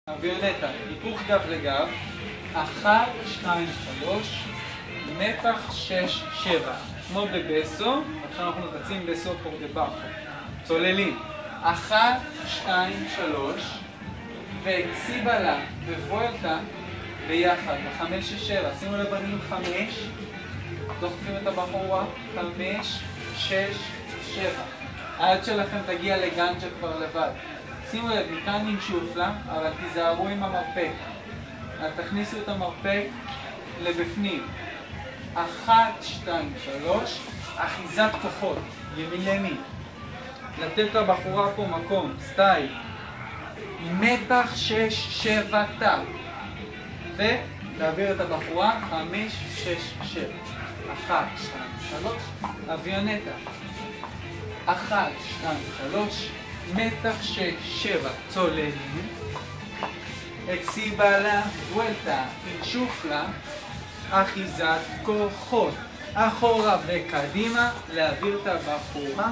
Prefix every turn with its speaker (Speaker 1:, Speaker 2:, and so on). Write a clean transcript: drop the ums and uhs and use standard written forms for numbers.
Speaker 1: אביונטה, היפוך גב לגב, 1, 2, 3, מתח 6, 7. כמו בבסו, עכשיו אנחנו מבצעים בסו פור דה באחו. צוללים. 1, 2, 3, וקסיבלה ווולטה ביחד, ב5, 6, 7. שימו לב בנים 5, דוחפים את הבחורה, 5, 6, 7. היד שלכם תגיע לגנג'ה כבר לבד. שימו לב, מכאן ננשוף לה, אבל תיזהרו עם המרפק. תכניסו את המרפק לבפנים. 1, 2, 3, אחיזת כוחות, ימין לימין. לתת לבחורה פה מקום, סטייל. מתח 6, 7, תא. ולהעביר את הבחורה 5, 6, 7. 1, 2, 3, אביונטה. 1, 2, 3, מתח 6, 7, צוללים. אקסיבלה, וולטה, אינשוף לה, אחיזת כוחות. אחורה וקדימה, להעביר את הבחורה.